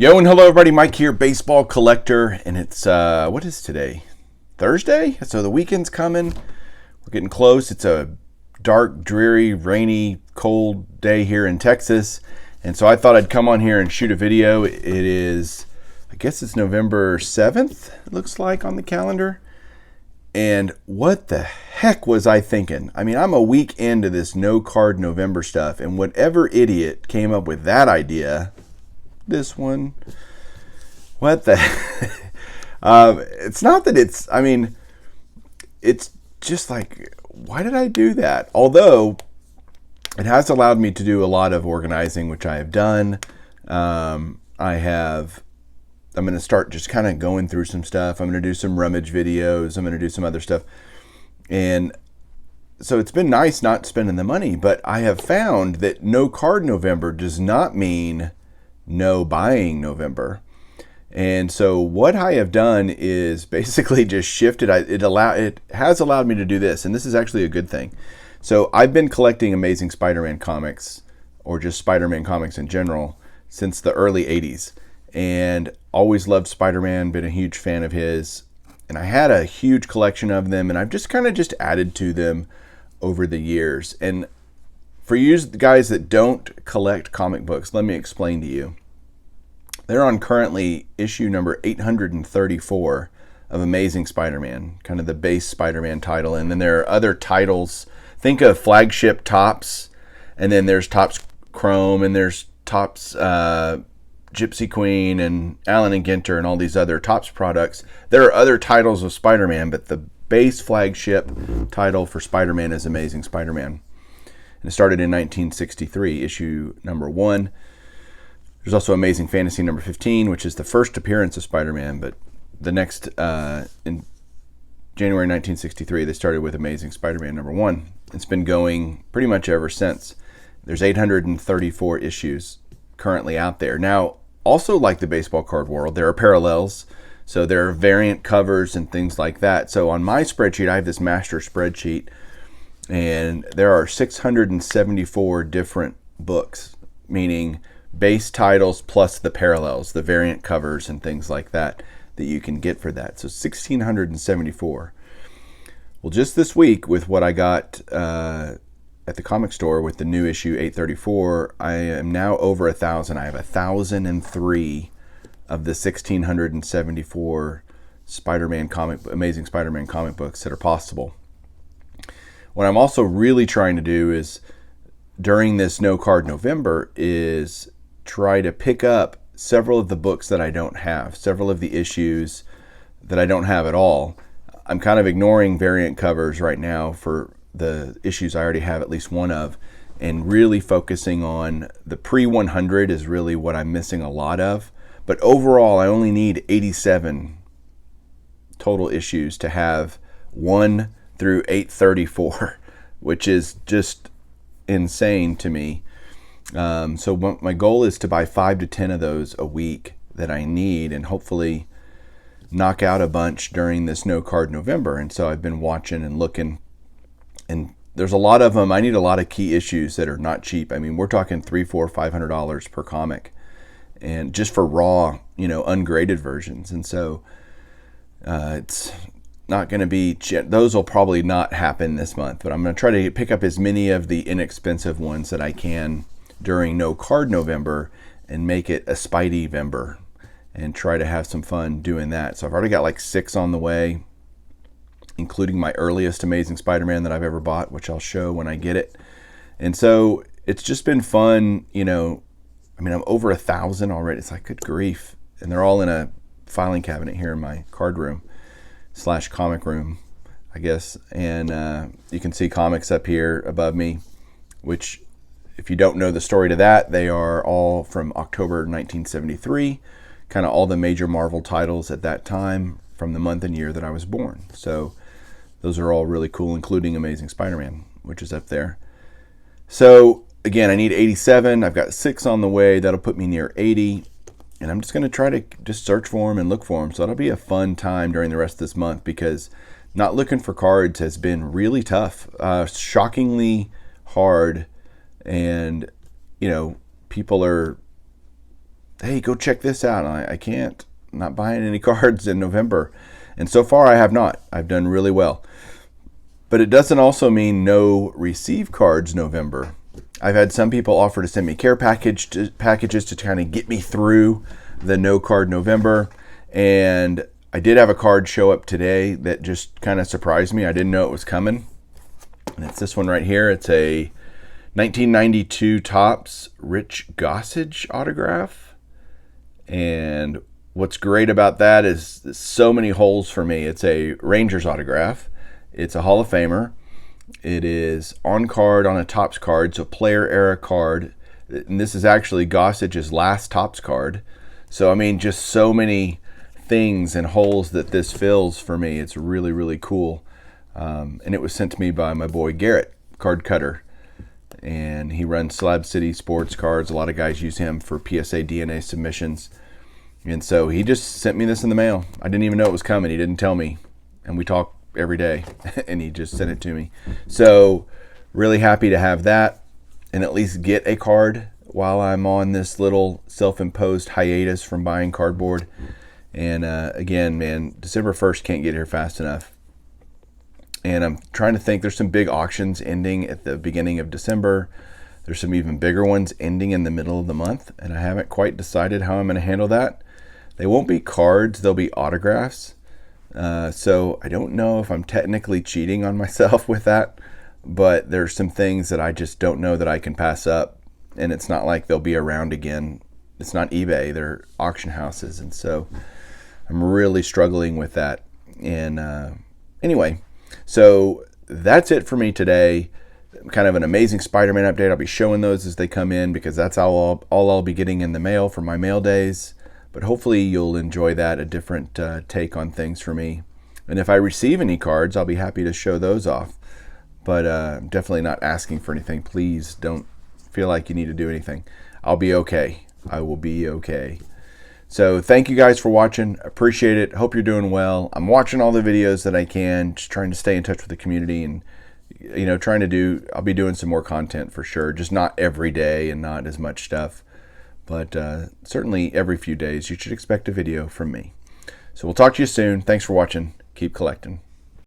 Yo and hello everybody, Mike here, baseball collector, and it's, what is today? Thursday? So the weekend's coming. We're getting close. It's a dark, dreary, rainy, cold day here in Texas, and so I thought I'd come on here and shoot a video. It is, I guess it's November 7th, it looks like on the calendar. And what the heck was I thinking? I mean, I'm a week into this no card November stuff, and whatever idiot came up with that idea, this one, what the it's not that it's just like, why did I do that? Although it has allowed me to do a lot of organizing, which I have done. I'm going to start just kind of going through some stuff. I'm going to do some rummage videos. I'm going to do some other stuff. And so it's been nice not spending the money, but I have found that no card November does not mean no buying November. And so what I have done is basically just shifted. It has allowed me to do this, and this is actually a good thing. So I've been collecting Amazing Spider-Man comics, or just Spider-Man comics in general, since the early 80s. And always loved Spider-Man, been a huge fan of his. And I had a huge collection of them, and I've just kind of just added to them over the years. And for you guys that don't collect comic books, let me explain to you. They're on currently issue number 834 of Amazing Spider-Man, kind of the base Spider-Man title. And then there are other titles. Think of Flagship Topps, and then there's Topps Chrome, and there's Topps Gypsy Queen, and Allen and Ginter, and all these other Topps products. There are other titles of Spider-Man, but the base flagship title for Spider-Man is Amazing Spider-Man. And it started in 1963, issue number 1. There's also Amazing Fantasy number 15, which is the first appearance of Spider-Man, but the next, in January 1963, they started with Amazing Spider-Man number 1. It's been going pretty much ever since. There's 834 issues currently out there. Now, also like the baseball card world, there are parallels. So there are variant covers and things like that. So on my spreadsheet, I have this master spreadsheet, and there are 674 different books, meaning base titles plus the parallels, the variant covers and things like that you can get for that. So 1,674. Well, just this week with what I got at the comic store with the new issue 834, I am now over 1,000. I have 1,003 of the 1,674 Amazing Spider-Man comic books that are possible. What I'm also really trying to do is, during this no card November, is try to pick up several of the books that I don't have, several of the issues that I don't have at all. I'm kind of ignoring variant covers right now for the issues I already have at least one of, and really focusing on the pre-100 is really what I'm missing a lot of. But overall, I only need 87 total issues to have 1 through 834, which is just insane to me. So my goal is to buy 5 to 10 of those a week that I need, and hopefully knock out a bunch during this no card November. And so I've been watching and looking, and there's a lot of them. I need a lot of key issues that are not cheap. I mean, we're talking $300, $400, $500 per comic, and just for raw, ungraded versions. And so it's not going to be, those will probably not happen this month, but I'm going to try to pick up as many of the inexpensive ones that I can during no card November and make it a Spidey-vember and try to have some fun doing that. So I've already got like 6 on the way, including my earliest Amazing Spider-Man that I've ever bought, which I'll show when I get it. And so it's just been fun. I'm over 1,000 already. It's like, good grief. And they're all in a filing cabinet here in my card room / comic room, I guess. And you can see comics up here above me, which, if you don't know the story to that, they are all from October 1973, kind of all the major Marvel titles at that time from the month and year that I was born. So those are all really cool, including Amazing Spider-Man, which is up there. So again, I need 87. I've got 6 on the way. That'll put me near 80. And I'm just going to try to just search for them and look for them. So that'll be a fun time during the rest of this month, because not looking for cards has been really tough, shockingly hard. And, people are hey, go check this out. I can't. I'm not buying any cards in November. And so far I have not. I've done really well. But it doesn't also mean no receive cards November. I've had some people offer to send me care packages to kind of get me through the no card November. And I did have a card show up today that just kind of surprised me. I didn't know it was coming. And it's this one right here. It's a 1992 Topps Rich Gossage autograph. And what's great about that is so many holes for me. It's a Rangers autograph. It's a Hall of Famer. It is on card on a Topps card, so player era card. And this is actually Gossage's last Topps card. So, I mean, just so many things and holes that this fills for me. It's really, really cool. And it was sent to me by my boy Garrett, Card Cutter. And he runs Slab City Sports Cards. A lot of guys use him for PSA DNA submissions. And so he just sent me this in the mail. I didn't even know it was coming. He didn't tell me. And we talk every day. And he just sent it to me. So really happy to have that and at least get a card while I'm on this little self-imposed hiatus from buying cardboard. And again, man, December 1st can't get here fast enough. And I'm trying to think, there's some big auctions ending at the beginning of December. There's some even bigger ones ending in the middle of the month. And I haven't quite decided how I'm going to handle that. They won't be cards, they'll be autographs. So I don't know if I'm technically cheating on myself with that. But there's some things that I just don't know that I can pass up. And it's not like they'll be around again. It's not eBay, they're auction houses. And so I'm really struggling with that. And anyway, so that's it for me today. Kind of an amazing Spider-Man update. I'll be showing those as they come in because that's all I'll be getting in the mail for my mail days. But hopefully you'll enjoy that, a different take on things for me. And if I receive any cards, I'll be happy to show those off. But I'm definitely not asking for anything. Please don't feel like you need to do anything. I'll be okay. I will be okay. So thank you guys for watching. Appreciate it. Hope you're doing well. I'm watching all the videos that I can, just trying to stay in touch with the community and, you know, I'll be doing some more content for sure. Just not every day and not as much stuff. But certainly every few days you should expect a video from me. So we'll talk to you soon. Thanks for watching. Keep collecting.